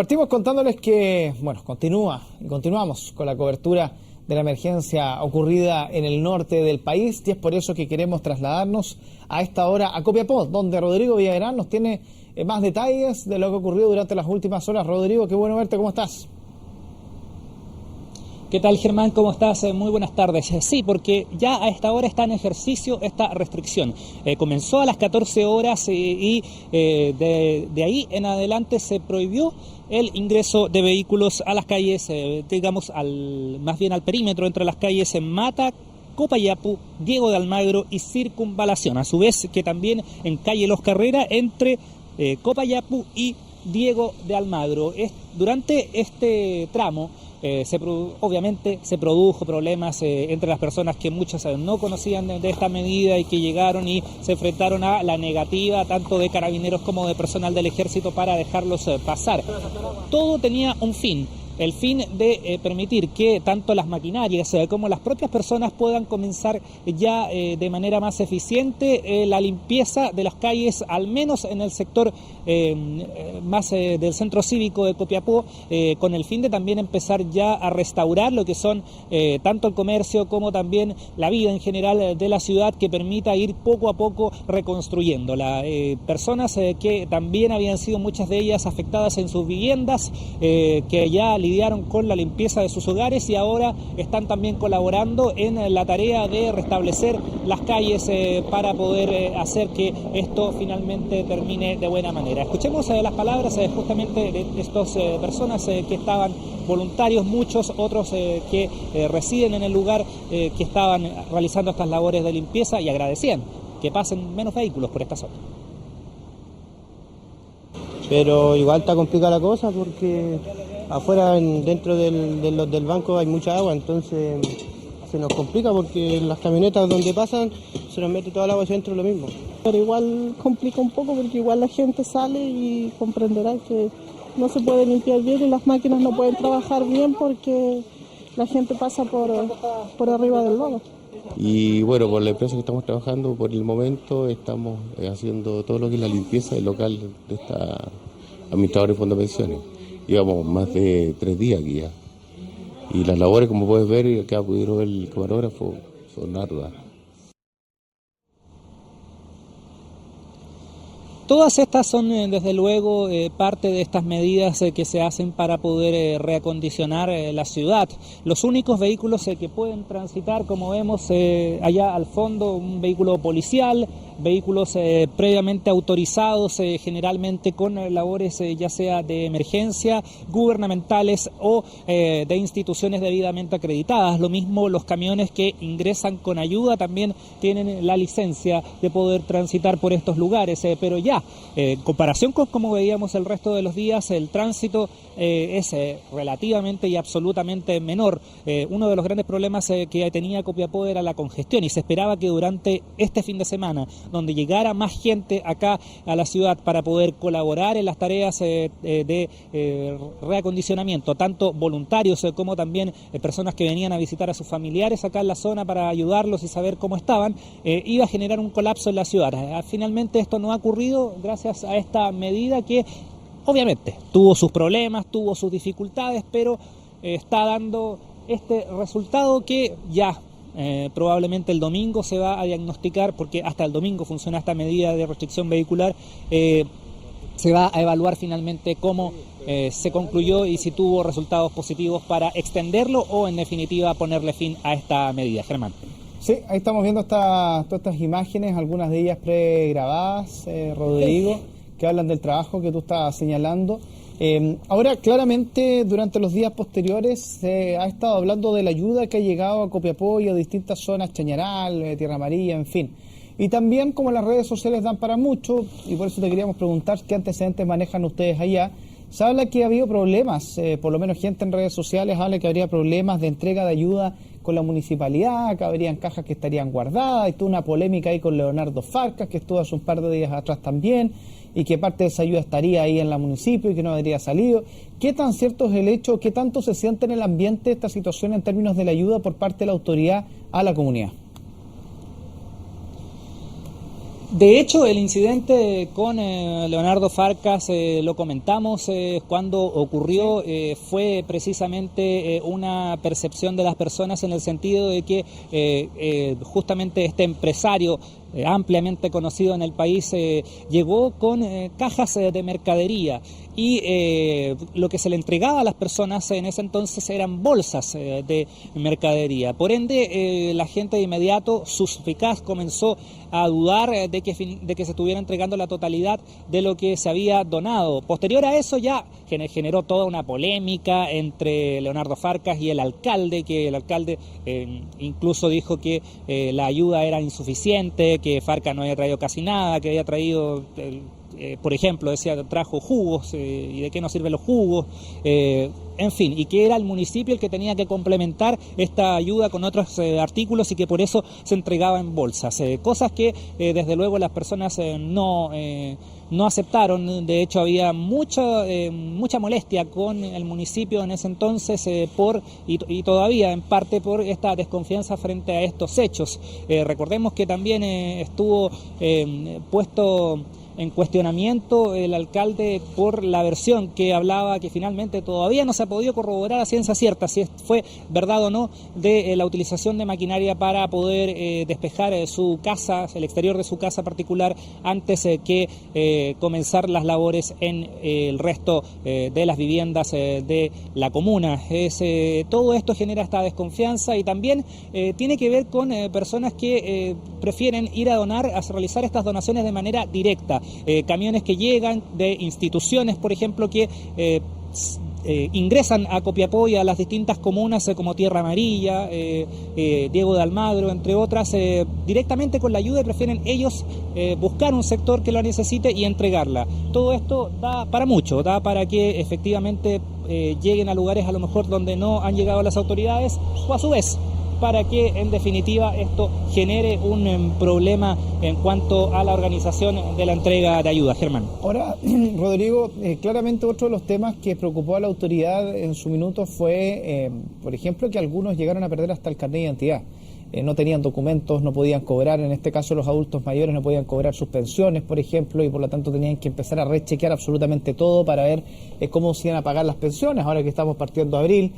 Partimos contándoles que, continuamos con la cobertura de la emergencia ocurrida en el norte del país, y es por eso que queremos trasladarnos a esta hora a Copiapó, donde Rodrigo Villagrán nos tiene más detalles de lo que ha ocurrido durante las últimas horas. Rodrigo, qué bueno verte, ¿cómo estás? ¿Qué tal, Germán? ¿Cómo estás? Muy buenas tardes. Sí, porque ya a esta hora está en ejercicio esta restricción. Comenzó a las 14 horas y de ahí en adelante se prohibió el ingreso de vehículos a las calles, más bien al perímetro entre las calles en Mata, Copiapó, Diego de Almagro y Circunvalación. A su vez que también en calle Los Carrera entre Copiapó y Diego de Almagro. Durante este tramo obviamente se produjo problemas entre las personas que muchas no conocían de esta medida y que llegaron y se enfrentaron a la negativa tanto de carabineros como de personal del ejército para dejarlos pasar. Todo tenía un fin. El fin de permitir que tanto las maquinarias como las propias personas puedan comenzar ya de manera más eficiente la limpieza de las calles, al menos en el sector más del centro cívico de Copiapó, con el fin de también empezar ya a restaurar lo que son tanto el comercio como también la vida en general de la ciudad, que permita ir poco a poco reconstruyéndola. Personas que también habían sido muchas de ellas afectadas en sus viviendas, que ya lidiaron con la limpieza de sus hogares y ahora están también colaborando en la tarea de restablecer las calles para poder hacer que esto finalmente termine de buena manera. Escuchemos las palabras justamente de estas personas que estaban voluntarios, muchos otros que residen en el lugar, que estaban realizando estas labores de limpieza y agradecían que pasen menos vehículos por esta zona. Pero igual está complicada la cosa porque afuera, dentro del banco hay mucha agua, entonces se nos complica porque las camionetas donde pasan se nos mete toda el agua hacia adentro, lo mismo. Pero igual complica un poco porque igual la gente sale y comprenderá que no se puede limpiar bien y las máquinas no pueden trabajar bien porque la gente pasa por arriba del lodo. Y bueno, por la empresa que estamos trabajando, por el momento estamos haciendo todo lo que es la limpieza del local de esta administradora de fondos de pensiones. Llevamos más de 3 días aquí ya. Y las labores, como puedes ver, y acá pudieron ver el camarógrafo, son arduas. Todas estas son, desde luego, parte de estas medidas que se hacen para poder reacondicionar la ciudad. Los únicos vehículos que pueden transitar, como vemos allá al fondo, un vehículo policial, vehículos previamente autorizados, generalmente con labores ya sea de emergencia, gubernamentales o de instituciones debidamente acreditadas. Lo mismo los camiones que ingresan con ayuda también tienen la licencia de poder transitar por estos lugares, pero ya en comparación con como veíamos el resto de los días, el tránsito es relativamente y absolutamente menor. Uno de los grandes problemas que tenía Copiapó era la congestión, y se esperaba que durante este fin de semana, donde llegara más gente acá a la ciudad para poder colaborar en las tareas de reacondicionamiento, tanto voluntarios como también personas que venían a visitar a sus familiares acá en la zona para ayudarlos y saber cómo estaban, iba a generar un colapso en la ciudad. Finalmente esto no ha ocurrido gracias a esta medida que obviamente tuvo sus problemas, tuvo sus dificultades, pero está dando este resultado que ya probablemente el domingo se va a diagnosticar, porque hasta el domingo funciona esta medida de restricción vehicular. Se va a evaluar finalmente cómo se concluyó y si tuvo resultados positivos para extenderlo o en definitiva ponerle fin a esta medida. Germán. Sí, ahí estamos viendo todas estas imágenes, algunas de ellas pregrabadas, Rodrigo, que hablan del trabajo que tú estás señalando. Ahora, claramente, durante los días posteriores se ha estado hablando de la ayuda que ha llegado a Copiapó y a distintas zonas, Chañaral, Tierra Amarilla, en fin. Y también, como las redes sociales dan para mucho, y por eso te queríamos preguntar qué antecedentes manejan ustedes allá, se habla que ha habido problemas, por lo menos gente en redes sociales habla que habría problemas de entrega de ayuda con la municipalidad, que habrían cajas que estarían guardadas, y toda una polémica ahí con Leonardo Farcas, que estuvo hace un par de días atrás también, y que parte de esa ayuda estaría ahí en la municipio y que no habría salido. ¿Qué tan cierto es el hecho? ¿Qué tanto se siente en el ambiente esta situación en términos de la ayuda por parte de la autoridad a la comunidad? De hecho, el incidente con Leonardo Farcas, lo comentamos cuando ocurrió, fue precisamente una percepción de las personas en el sentido de que justamente este empresario ampliamente conocido en el país llegó con cajas de mercadería y lo que se le entregaba a las personas en ese entonces eran bolsas de mercadería. Por ende, la gente de inmediato, suspicaz, comenzó a dudar de que se estuviera entregando la totalidad de lo que se había donado. Posterior a eso ya generó toda una polémica entre Leonardo Farcas y el alcalde, que el alcalde incluso dijo que la ayuda era insuficiente, que Farcas no había traído casi nada, que había traído... por ejemplo, decía, trajo jugos, y de qué nos sirven los jugos, en fin, y que era el municipio el que tenía que complementar esta ayuda con otros artículos y que por eso se entregaba en bolsas, cosas que desde luego las personas no aceptaron. De hecho, había mucha molestia con el municipio en ese entonces y todavía en parte por esta desconfianza frente a estos hechos. Recordemos que también estuvo puesto en cuestionamiento el alcalde por la versión que hablaba, que finalmente todavía no se ha podido corroborar a ciencia cierta si fue verdad o no, de la utilización de maquinaria para poder despejar su casa, el exterior de su casa particular, antes que comenzar las labores en el resto de las viviendas de la comuna. Todo esto genera esta desconfianza y también tiene que ver con personas que prefieren ir a donar, a realizar estas donaciones de manera directa. Camiones que llegan de instituciones, por ejemplo, que ingresan a Copiapó y a las distintas comunas como Tierra Amarilla, Diego de Almagro, entre otras, directamente con la ayuda, y prefieren ellos buscar un sector que la necesite y entregarla. Todo esto da para mucho, da para que efectivamente lleguen a lugares a lo mejor donde no han llegado las autoridades, o a su vez para que en definitiva esto genere un problema en cuanto a la organización de la entrega de ayuda. Germán. Ahora, Rodrigo, claramente otro de los temas que preocupó a la autoridad en su minuto fue, por ejemplo, que algunos llegaron a perder hasta el carnet de identidad. No tenían documentos, no podían cobrar, en este caso los adultos mayores no podían cobrar sus pensiones, por ejemplo, y por lo tanto tenían que empezar a rechequear absolutamente todo para ver cómo se iban a pagar las pensiones, ahora que estamos partiendo abril.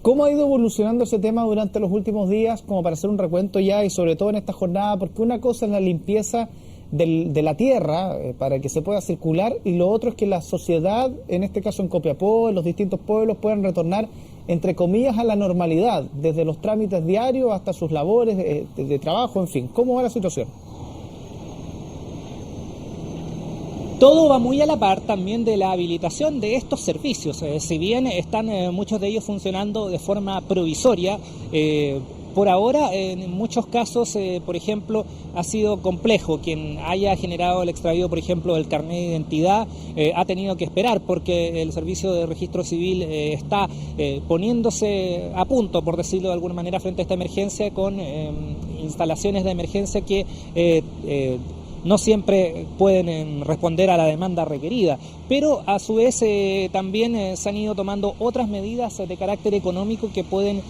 ¿Cómo ha ido evolucionando ese tema durante los últimos días, como para hacer un recuento ya, y sobre todo en esta jornada? Porque una cosa es la limpieza de la tierra para que se pueda circular, y lo otro es que la sociedad, en este caso en Copiapó, en los distintos pueblos, puedan retornar, entre comillas, a la normalidad, desde los trámites diarios hasta sus labores de trabajo, en fin. ¿Cómo va la situación? Todo va muy a la par también de la habilitación de estos servicios. Si bien están muchos de ellos funcionando de forma provisoria, por ahora, en muchos casos, por ejemplo, ha sido complejo. Quien haya generado el extravío, por ejemplo, del carnet de identidad, ha tenido que esperar porque el Servicio de Registro Civil está poniéndose a punto, por decirlo de alguna manera, frente a esta emergencia con instalaciones de emergencia que no siempre pueden responder a la demanda requerida, pero a su vez también se han ido tomando otras medidas de carácter económico que pueden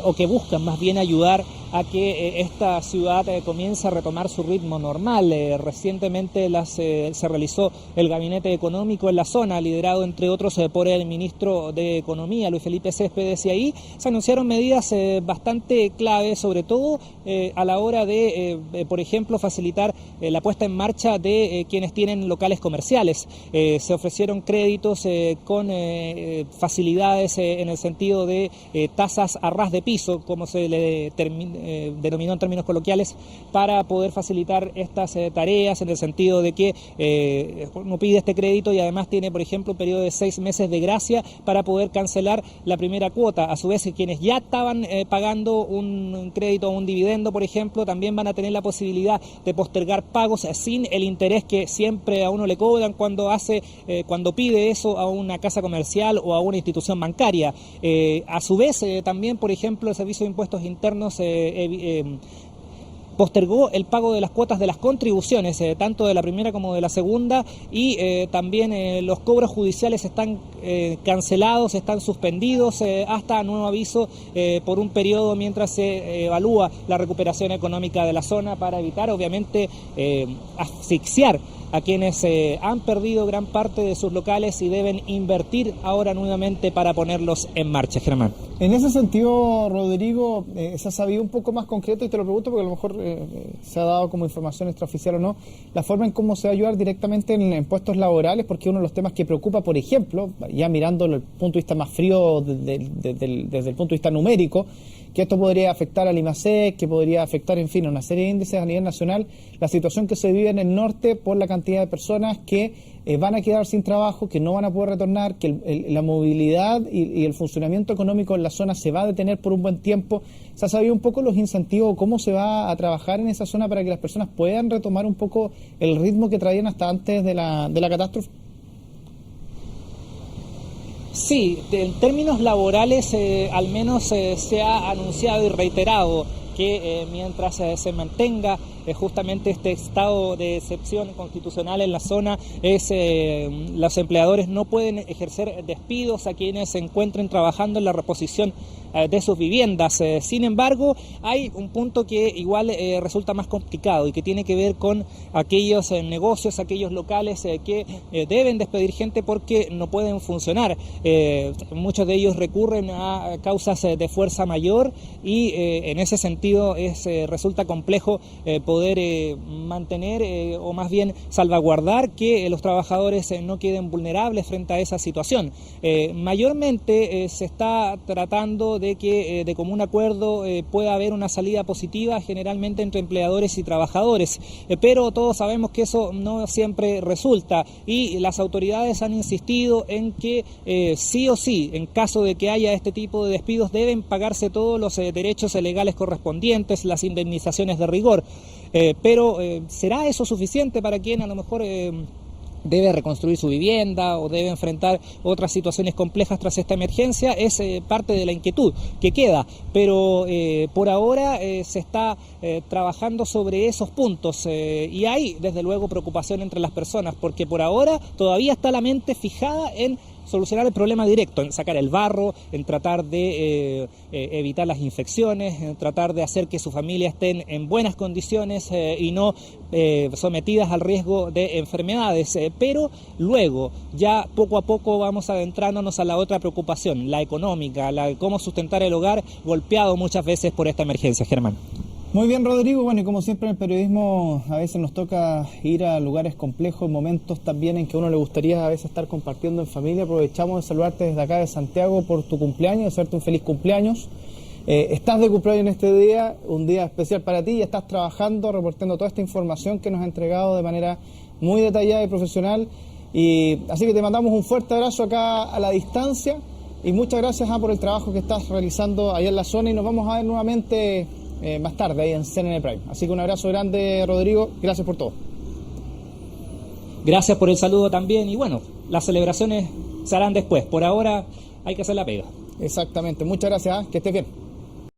o que buscan más bien ayudar a que esta ciudad comience a retomar su ritmo normal. Recientemente se realizó el gabinete económico en la zona, liderado entre otros por el ministro de Economía, Luis Felipe Céspedes, y ahí se anunciaron medidas bastante claves, sobre todo a la hora de, por ejemplo, facilitar la puesta en marcha de quienes tienen locales comerciales. Se ofrecieron créditos con facilidades en el sentido de tasas a ras de piso, como se le denominó en términos coloquiales, para poder facilitar estas tareas, en el sentido de que uno pide este crédito y además tiene, por ejemplo, un periodo de 6 meses de gracia para poder cancelar la primera cuota. A su vez, quienes ya estaban pagando un crédito o un dividendo, por ejemplo, también van a tener la posibilidad de postergar pagos sin el interés que siempre a uno le cobran cuando pide eso a una casa comercial o a una institución bancaria. A su vez, también, por ejemplo, el Servicio de Impuestos Internos postergó el pago de las cuotas de las contribuciones, tanto de la primera como de la segunda, y también los cobros judiciales están cancelados, están suspendidos hasta nuevo aviso por un periodo mientras se evalúa la recuperación económica de la zona para evitar, obviamente, asfixiar a quienes han perdido gran parte de sus locales y deben invertir ahora nuevamente para ponerlos en marcha, Germán. En ese sentido, Rodrigo, se ha sabido un poco más concreto, y te lo pregunto porque a lo mejor se ha dado como información extraoficial o no, la forma en cómo se va a ayudar directamente en puestos laborales, porque uno de los temas que preocupa, por ejemplo, ya mirando el punto de vista más frío desde el punto de vista numérico, que esto podría afectar al IMASEC, que podría afectar, en fin, a una serie de índices a nivel nacional, la situación que se vive en el norte por la cantidad de personas que van a quedar sin trabajo, que no van a poder retornar, que la movilidad y el funcionamiento económico en la zona se va a detener por un buen tiempo. ¿Se ha sabido un poco los incentivos, cómo se va a trabajar en esa zona para que las personas puedan retomar un poco el ritmo que traían hasta antes de la catástrofe? Sí, en términos laborales al menos se ha anunciado y reiterado que mientras se mantenga justamente este estado de excepción constitucional en la zona, los empleadores no pueden ejercer despidos a quienes se encuentren trabajando en la reposición de sus viviendas. Sin embargo, hay un punto que igual resulta más complicado y que tiene que ver con aquellos negocios, aquellos locales que deben despedir gente porque no pueden funcionar. Muchos de ellos recurren a causas de fuerza mayor y en ese sentido resulta complejo poder mantener o más bien salvaguardar que los trabajadores no queden vulnerables frente a esa situación. Mayormente se está tratando de que de común acuerdo pueda haber una salida positiva generalmente entre empleadores y trabajadores, pero todos sabemos que eso no siempre resulta y las autoridades han insistido en que sí o sí, en caso de que haya este tipo de despidos, deben pagarse todos los derechos legales correspondientes, las indemnizaciones de rigor. Pero ¿será eso suficiente para quien a lo mejor debe reconstruir su vivienda o debe enfrentar otras situaciones complejas tras esta emergencia? Es parte de la inquietud que queda, pero por ahora se está trabajando sobre esos puntos y hay desde luego preocupación entre las personas porque por ahora todavía está la mente fijada en solucionar el problema directo, en sacar el barro, en tratar de evitar las infecciones, en tratar de hacer que su familia estén en buenas condiciones y no sometidas al riesgo de enfermedades. Pero luego, ya poco a poco vamos adentrándonos a la otra preocupación, la económica, la de cómo sustentar el hogar golpeado muchas veces por esta emergencia, Germán. Muy bien, Rodrigo. Bueno, y como siempre en el periodismo a veces nos toca ir a lugares complejos, momentos también en que a uno le gustaría a veces estar compartiendo en familia. Aprovechamos de saludarte desde acá de Santiago por tu cumpleaños, desearte un feliz cumpleaños. Estás de cumpleaños en este día, un día especial para ti, y estás trabajando, reportando toda esta información que nos ha entregado de manera muy detallada y profesional. Y así que te mandamos un fuerte abrazo acá a la distancia y muchas gracias por el trabajo que estás realizando allá en la zona y nos vamos a ver nuevamente más tarde ahí en CNN Prime. Así que un abrazo grande, Rodrigo, gracias por todo. Gracias por el saludo también y bueno, las celebraciones se harán después, por ahora hay que hacer la pega. Exactamente, muchas gracias, que estés bien.